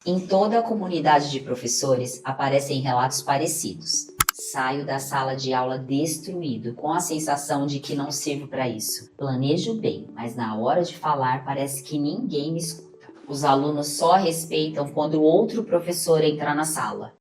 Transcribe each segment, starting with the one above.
Em toda a comunidade de professores aparecem relatos parecidos. Saio da sala de aula destruído, com a sensação de que não sirvo para isso. Planejo bem, mas na hora de falar parece que ninguém me escuta. Os alunos só respeitam quando outro professor entra na sala.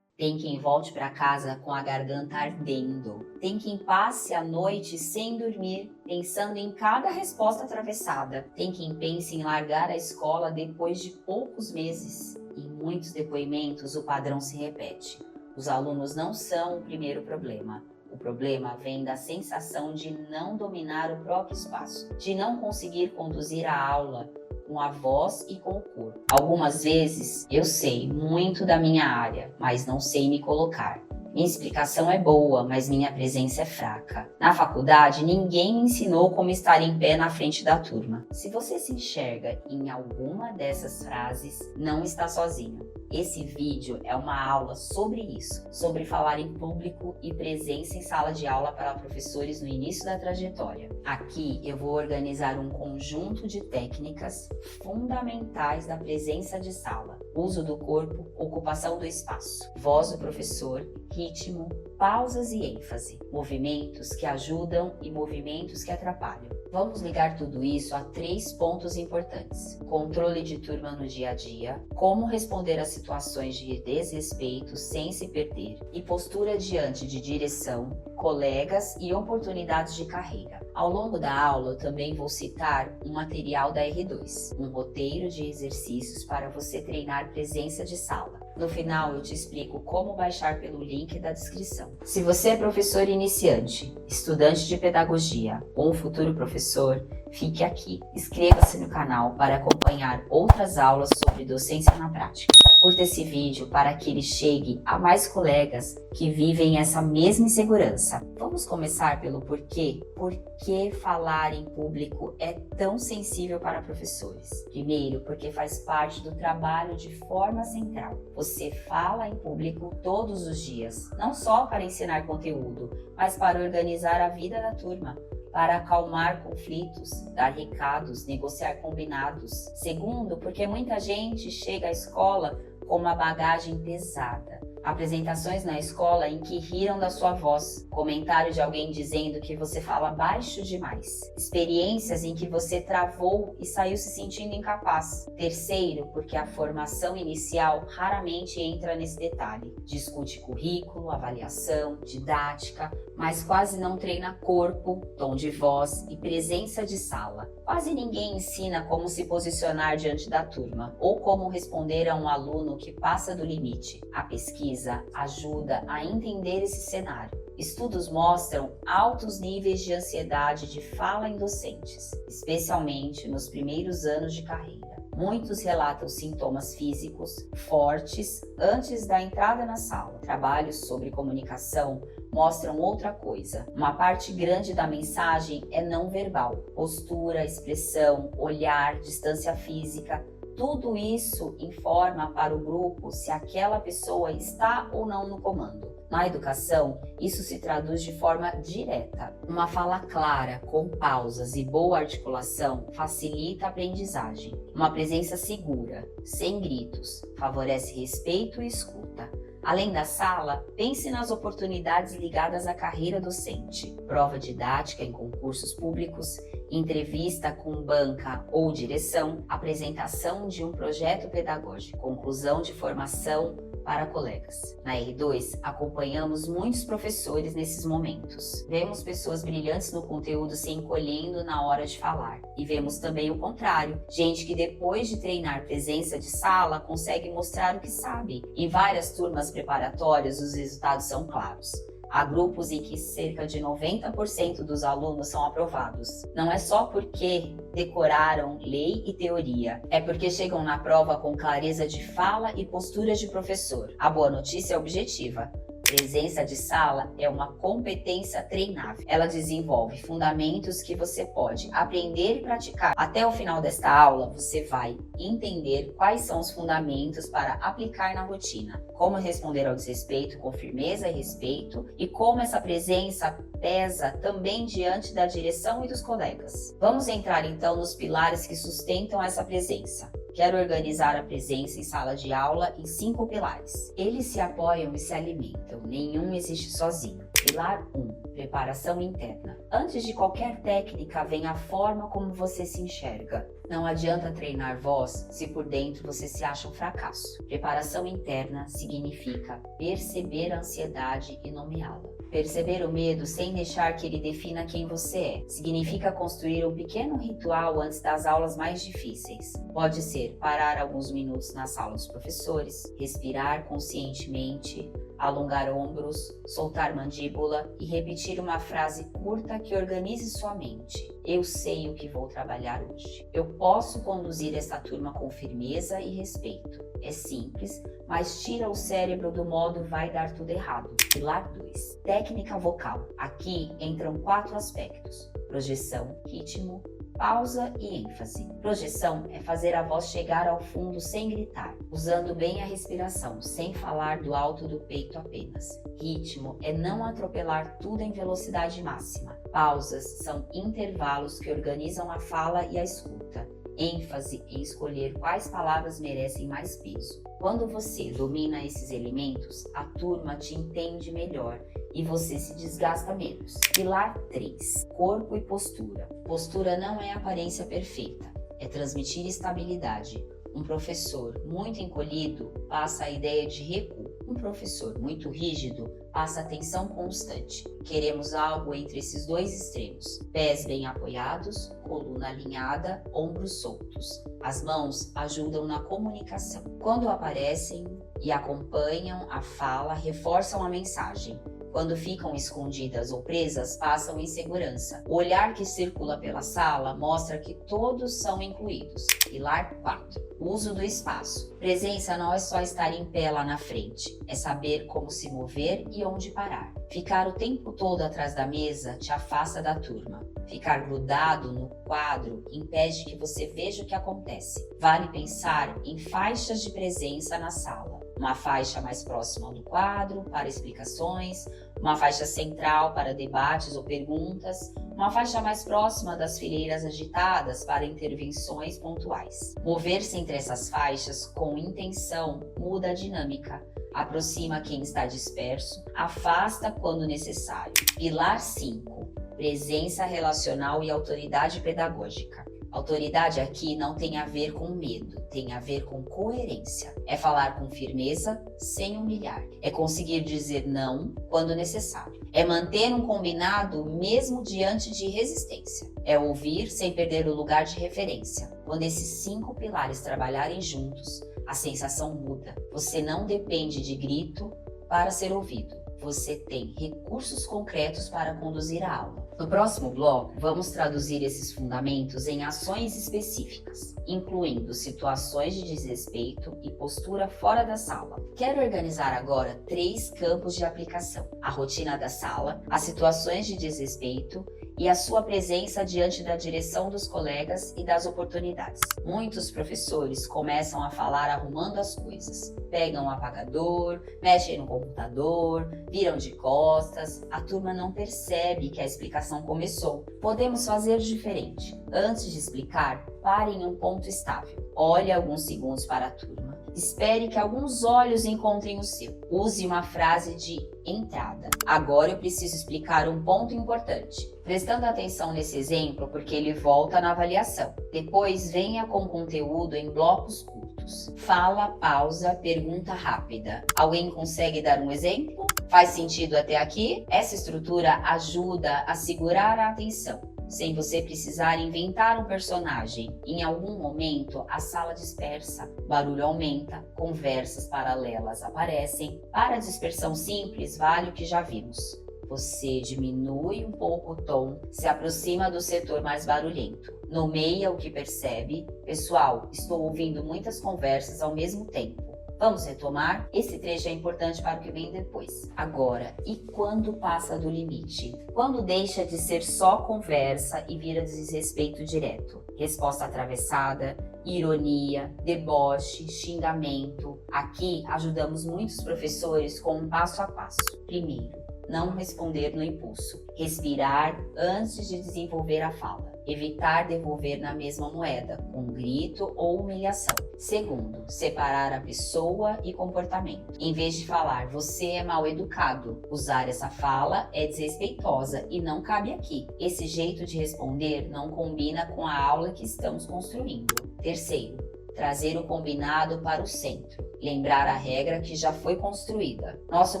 Tem quem volte para casa com a garganta ardendo. Tem quem passe a noite sem dormir, pensando em cada resposta atravessada. Tem quem pense em largar a escola depois de poucos meses. Em muitos depoimentos, o padrão se repete. Os alunos não são o primeiro problema. O problema vem da sensação de não dominar o próprio espaço, de não conseguir conduzir a aula com a voz e com o corpo. Algumas vezes eu sei muito da minha área, mas não sei me colocar. Minha explicação é boa, mas minha presença é fraca. Na faculdade, ninguém me ensinou como estar em pé na frente da turma. Se você se enxerga em alguma dessas frases, não está sozinho. Esse vídeo é uma aula sobre isso, sobre falar em público e presença em sala de aula para professores no início da trajetória. Aqui eu vou organizar um conjunto de técnicas fundamentais da presença de sala: uso do corpo, ocupação do espaço, voz do professor, ritmo, pausas e ênfase, movimentos que ajudam e movimentos que atrapalham. Vamos ligar tudo isso a 3 pontos importantes: controle de turma no dia a dia, como responder a situações de desrespeito sem se perder, e postura diante de direção, colegas e oportunidades de carreira. Ao longo da aula, eu também vou citar um material da R2, um roteiro de exercícios para você treinar presença de sala. No final, eu te explico como baixar pelo link da descrição. Se você é professor iniciante, estudante de pedagogia ou um futuro professor, fique aqui. Inscreva-se no canal para acompanhar outras aulas sobre docência na prática. Curta esse vídeo para que ele chegue a mais colegas que vivem essa mesma insegurança. Vamos começar pelo porquê. Por que falar em público é tão sensível para professores? Primeiro, porque faz parte do trabalho de forma central. Você fala em público todos os dias, não só para ensinar conteúdo, mas para organizar a vida da turma, para acalmar conflitos, dar recados, negociar combinados. Segundo, porque muita gente chega à escola com uma bagagem pesada. Apresentações na escola em que riram da sua voz, comentário de alguém dizendo que você fala baixo demais, experiências em que você travou e saiu se sentindo incapaz. Terceiro, porque a formação inicial raramente entra nesse detalhe. Discute currículo, avaliação, didática, mas quase não treina corpo, tom de voz e presença de sala. Quase ninguém ensina como se posicionar diante da turma ou como responder a um aluno que passa do limite. A pesquisa ajuda a entender esse cenário. Estudos mostram altos níveis de ansiedade de fala em docentes, especialmente nos primeiros anos de carreira. Muitos relatam sintomas físicos fortes antes da entrada na sala. Trabalhos sobre comunicação mostram outra coisa. Uma parte grande da mensagem é não verbal. Postura, expressão, olhar, distância física. Tudo isso informa para o grupo se aquela pessoa está ou não no comando. Na educação, isso se traduz de forma direta. Uma fala clara, com pausas e boa articulação facilita a aprendizagem. Uma presença segura, sem gritos, favorece respeito e escuta. Além da sala, pense nas oportunidades ligadas à carreira docente. Prova didática em concursos públicos, entrevista com banca ou direção, apresentação de um projeto pedagógico, conclusão de formação para colegas. Na R2, acompanhamos muitos professores nesses momentos. Vemos pessoas brilhantes no conteúdo se encolhendo na hora de falar. E vemos também o contrário, gente que depois de treinar presença de sala consegue mostrar o que sabe. Em várias turmas preparatórias, os resultados são claros. Há grupos em que cerca de 90% dos alunos são aprovados. Não é só porque decoraram lei e teoria, é porque chegam na prova com clareza de fala e postura de professor. A boa notícia é objetiva. Presença de sala é uma competência treinável. Ela desenvolve fundamentos que você pode aprender e praticar. Até o final desta aula, você vai entender quais são os fundamentos para aplicar na rotina, como responder ao desrespeito com firmeza e respeito e como essa presença pesa também diante da direção e dos colegas. Vamos entrar então nos pilares que sustentam essa presença. Quero organizar a presença em sala de aula em 5 pilares. Eles se apoiam e se alimentam, nenhum existe sozinho. Pilar 1. Preparação interna. Antes de qualquer técnica vem a forma como você se enxerga. Não adianta treinar voz se por dentro você se acha um fracasso. Preparação interna significa perceber a ansiedade e nomeá-la. Perceber o medo sem deixar que ele defina quem você é. Significa construir um pequeno ritual antes das aulas mais difíceis. Pode ser parar alguns minutos na sala dos professores, respirar conscientemente, alongar ombros, soltar mandíbula e repetir uma frase curta que organize sua mente. Eu sei o que vou trabalhar hoje. Eu posso conduzir essa turma com firmeza e respeito. É simples, mas tira o cérebro do modo vai dar tudo errado. Pilar 2. Técnica vocal. Aqui entram 4 aspectos: projeção, ritmo, pausa e ênfase. Projeção é fazer a voz chegar ao fundo sem gritar, usando bem a respiração, sem falar do alto do peito apenas. Ritmo é não atropelar tudo em velocidade máxima. Pausas são intervalos que organizam a fala e a escuta. Ênfase em escolher quais palavras merecem mais peso. Quando você domina esses elementos, a turma te entende melhor e você se desgasta menos. Pilar 3. Corpo e postura. Postura não é aparência perfeita, é transmitir estabilidade. Um professor muito encolhido passa a ideia de recuo. Um professor muito rígido passa a tensão constante. Queremos algo entre esses dois extremos. Pés bem apoiados, coluna alinhada, ombros soltos. As mãos ajudam na comunicação. Quando aparecem e acompanham a fala, reforçam a mensagem. Quando ficam escondidas ou presas, passam insegurança. O olhar que circula pela sala mostra que todos são incluídos. Pilar 4. Uso do espaço. Presença não é só estar em pé lá na frente, é saber como se mover e onde parar. Ficar o tempo todo atrás da mesa te afasta da turma. Ficar grudado no quadro impede que você veja o que acontece. Vale pensar em faixas de presença na sala. Uma faixa mais próxima do quadro para explicações, uma faixa central para debates ou perguntas, uma faixa mais próxima das fileiras agitadas para intervenções pontuais. Mover-se entre essas faixas com intenção muda a dinâmica, aproxima quem está disperso, afasta quando necessário. Pilar 5. Presença relacional e autoridade pedagógica. Autoridade aqui não tem a ver com medo, tem a ver com coerência. É falar com firmeza, sem humilhar. É conseguir dizer não quando necessário. É manter um combinado mesmo diante de resistência. É ouvir sem perder o lugar de referência. Quando esses 5 pilares trabalharem juntos, a sensação muda. Você não depende de grito para ser ouvido. Você tem recursos concretos para conduzir a aula. No próximo bloco, vamos traduzir esses fundamentos em ações específicas, incluindo situações de desrespeito e postura fora da sala. Quero organizar agora 3 campos de aplicação: a rotina da sala, as situações de desrespeito e a sua presença diante da direção dos colegas e das oportunidades. Muitos professores começam a falar arrumando as coisas. Pegam o apagador, mexem no computador, viram de costas. A turma não percebe que a explicação começou. Podemos fazer diferente. Antes de explicar, pare em um ponto estável. Olhe alguns segundos para a turma. Espere que alguns olhos encontrem o seu. Use uma frase de entrada. Agora eu preciso explicar um ponto importante. Prestando atenção nesse exemplo porque ele volta na avaliação. Depois venha com conteúdo em blocos curtos. Fala, pausa, pergunta rápida. Alguém consegue dar um exemplo? Faz sentido até aqui? Essa estrutura ajuda a segurar a atenção, sem você precisar inventar um personagem. Em algum momento, a sala dispersa, barulho aumenta, conversas paralelas aparecem. Para a dispersão simples, vale o que já vimos. Você diminui um pouco o tom, se aproxima do setor mais barulhento, nomeia o que percebe. Pessoal, estou ouvindo muitas conversas ao mesmo tempo. Vamos retomar? Esse trecho é importante para o que vem depois. Agora, e quando passa do limite? Quando deixa de ser só conversa e vira desrespeito direto? Resposta atravessada, ironia, deboche, xingamento. Aqui ajudamos muitos professores com um passo a passo. Primeiro, não responder no impulso. Respirar antes de desenvolver a fala. Evitar devolver na mesma moeda, com grito ou humilhação. Segundo, separar a pessoa e comportamento. Em vez de falar, você é mal educado, usar essa fala é desrespeitosa e não cabe aqui. Esse jeito de responder não combina com a aula que estamos construindo. Terceiro, trazer o combinado para o centro. Lembrar a regra que já foi construída. Nosso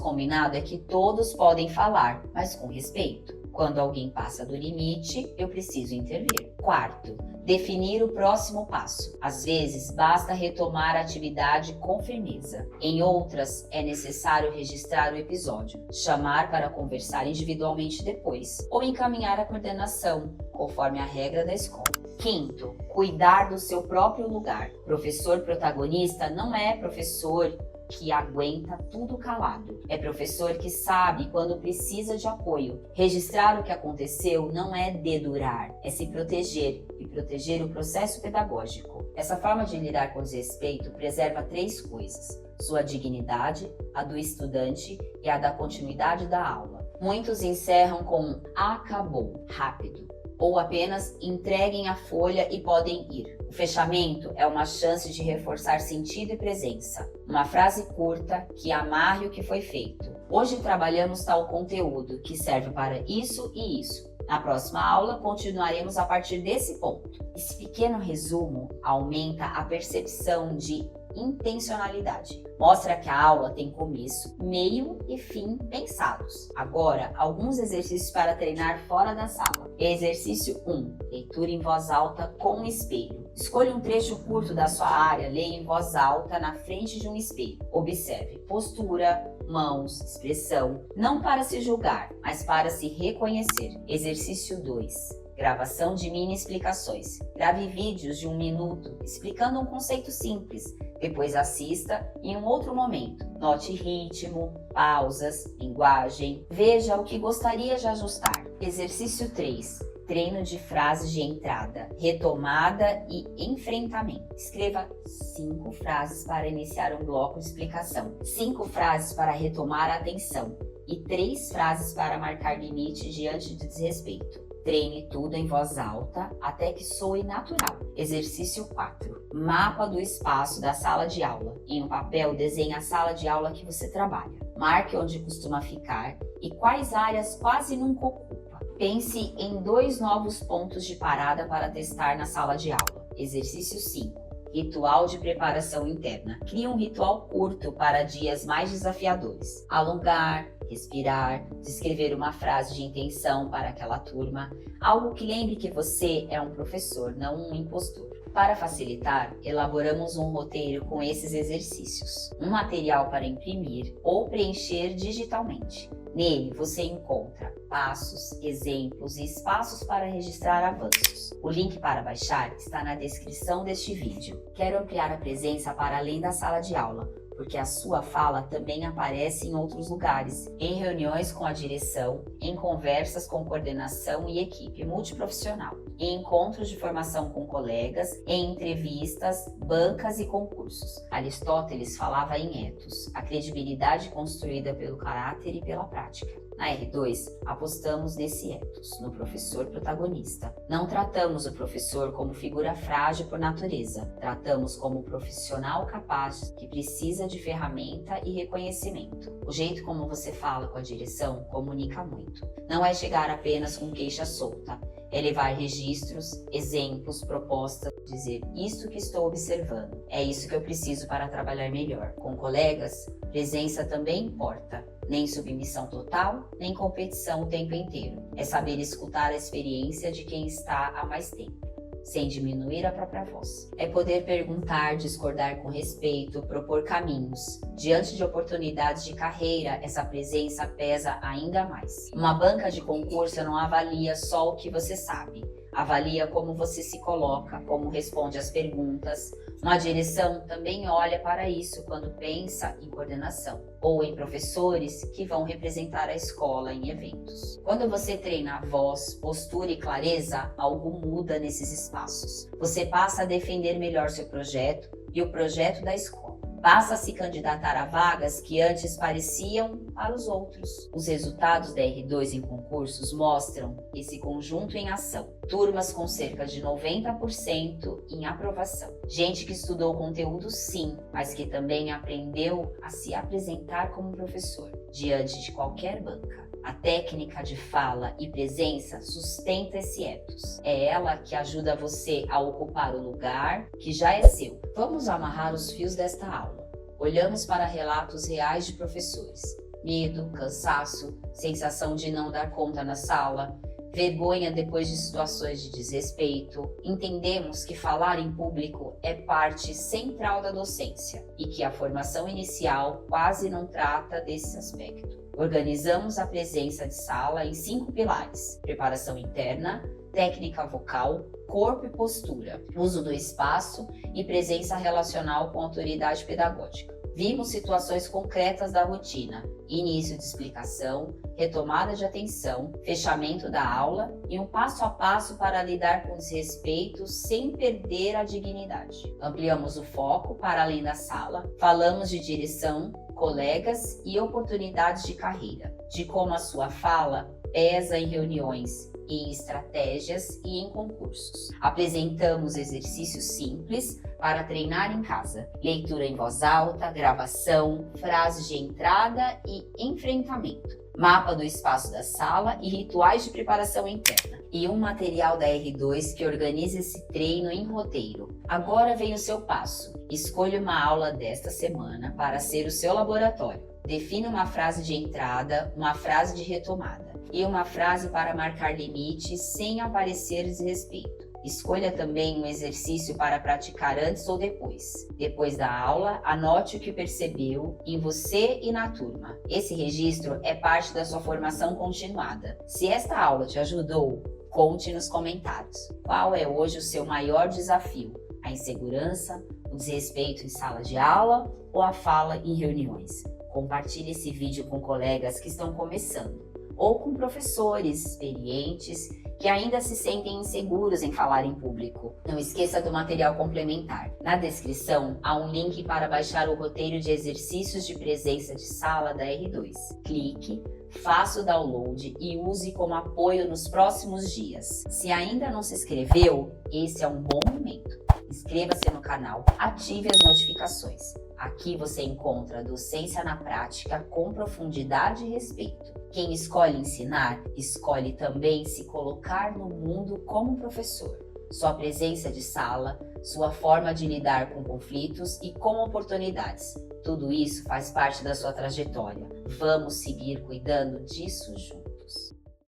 combinado é que todos podem falar, mas com respeito. Quando alguém passa do limite, eu preciso intervir. Quarto, definir o próximo passo. Às vezes, basta retomar a atividade com firmeza. Em outras, é necessário registrar o episódio, chamar para conversar individualmente depois, ou encaminhar a coordenação, conforme a regra da escola. Quinto, cuidar do seu próprio lugar. Professor protagonista não é professor que aguenta tudo calado. É professor que sabe quando precisa de apoio. Registrar o que aconteceu não é dedurar, é se proteger e proteger o processo pedagógico. Essa forma de lidar com desrespeito preserva 3 coisas: sua dignidade, a do estudante e a da continuidade da aula. Muitos encerram com acabou, rápido, ou apenas entreguem a folha e podem ir. O fechamento é uma chance de reforçar sentido e presença. Uma frase curta que amarre o que foi feito. Hoje trabalhamos tal conteúdo que serve para isso e isso. Na próxima aula, continuaremos a partir desse ponto. Esse pequeno resumo aumenta a percepção de intencionalidade. Mostra que a aula tem começo, meio e fim pensados. Agora, alguns exercícios para treinar fora da sala. Exercício 1. Leitura em voz alta com espelho. Escolha um trecho curto da sua área, leia em voz alta na frente de um espelho. Observe postura, mãos, expressão, não para se julgar, mas para se reconhecer. Exercício 2. Gravação de mini explicações. Grave vídeos de 1 minuto explicando um conceito simples. Depois assista em um outro momento. Note ritmo, pausas, linguagem. Veja o que gostaria de ajustar. Exercício 3. Treino de frases de entrada, retomada e enfrentamento. Escreva 5 frases para iniciar um bloco de explicação, 5 frases para retomar a atenção e 3 frases para marcar limite diante de desrespeito. Treine tudo em voz alta até que soe natural. Exercício 4. Mapa do espaço da sala de aula. Em um papel, desenhe a sala de aula que você trabalha. Marque onde costuma ficar e quais áreas quase nunca ocupa. Pense em 2 novos pontos de parada para testar na sala de aula. Exercício 5. Ritual de preparação interna. Crie um ritual curto para dias mais desafiadores. Alongar, respirar, descrever uma frase de intenção para aquela turma, algo que lembre que você é um professor, não um impostor. Para facilitar, elaboramos um roteiro com esses exercícios, um material para imprimir ou preencher digitalmente. Nele você encontra passos, exemplos e espaços para registrar avanços. O link para baixar está na descrição deste vídeo. Quero ampliar a presença para além da sala de aula, porque a sua fala também aparece em outros lugares, em reuniões com a direção, em conversas com coordenação e equipe multiprofissional, em encontros de formação com colegas, em entrevistas, bancas e concursos. Aristóteles falava em ethos, a credibilidade construída pelo caráter e pela prática. Na R2, apostamos nesse ethos, no professor protagonista. Não tratamos o professor como figura frágil por natureza, tratamos como profissional capaz que precisa de ferramenta e reconhecimento. O jeito como você fala com a direção comunica muito. Não é chegar apenas com queixa solta, é levar registros, exemplos, propostas, dizer isso que estou observando, é isso que eu preciso para trabalhar melhor. Com colegas, presença também importa. Nem submissão total, nem competição o tempo inteiro. É saber escutar a experiência de quem está há mais tempo, sem diminuir a própria voz. É poder perguntar, discordar com respeito, propor caminhos. Diante de oportunidades de carreira, essa presença pesa ainda mais. Uma banca de concurso não avalia só o que você sabe, avalia como você se coloca, como responde às perguntas. Uma direção também olha para isso quando pensa em coordenação ou em professores que vão representar a escola em eventos. Quando você treina a voz, postura e clareza, algo muda nesses espaços. Você passa a defender melhor seu projeto e o projeto da escola. Passa a se candidatar a vagas que antes pareciam para os outros. Os resultados da R2 em concursos mostram esse conjunto em ação. Turmas com cerca de 90% em aprovação. Gente que estudou conteúdo sim, mas que também aprendeu a se apresentar como professor, diante de qualquer banca. A técnica de fala e presença sustenta esse ethos. É ela que ajuda você a ocupar o lugar que já é seu. Vamos amarrar os fios desta aula. Olhamos para relatos reais de professores. Medo, cansaço, sensação de não dar conta na sala, vergonha depois de situações de desrespeito. Entendemos que falar em público é parte central da docência e que a formação inicial quase não trata desse aspecto. Organizamos a presença de sala em 5 pilares: preparação interna, técnica vocal, corpo e postura, uso do espaço e presença relacional com autoridade pedagógica. Vimos situações concretas da rotina: início de explicação, retomada de atenção, fechamento da aula e um passo a passo para lidar com desrespeito sem perder a dignidade. Ampliamos o foco para além da sala, falamos de direção, colegas e oportunidades de carreira, de como a sua fala pesa em reuniões, em estratégias e em concursos. Apresentamos exercícios simples para treinar em casa: leitura em voz alta, gravação, frases de entrada e enfrentamento, mapa do espaço da sala e rituais de preparação interna. E um material da R2 que organiza esse treino em roteiro. Agora vem o seu passo. Escolha uma aula desta semana para ser o seu laboratório. Defina uma frase de entrada, uma frase de retomada e uma frase para marcar limites sem aparecer desrespeito. Escolha também um exercício para praticar antes ou depois. Depois da aula, anote o que percebeu em você e na turma. Esse registro é parte da sua formação continuada. Se esta aula te ajudou, conte nos comentários. Qual é hoje o seu maior desafio? A insegurança, o desrespeito em sala de aula ou a fala em reuniões? Compartilhe esse vídeo com colegas que estão começando ou com professores experientes que ainda se sentem inseguros em falar em público. Não esqueça do material complementar. Na descrição há um link para baixar o roteiro de exercícios de presença de sala da R2. Clique, faça o download e use como apoio nos próximos dias. Se ainda não se inscreveu, esse é um bom momento. Inscreva-se no canal, ative as notificações. Aqui você encontra docência na prática com profundidade e respeito. Quem escolhe ensinar, escolhe também se colocar no mundo como professor. Sua presença de sala, sua forma de lidar com conflitos e com oportunidades. Tudo isso faz parte da sua trajetória. Vamos seguir cuidando disso juntos.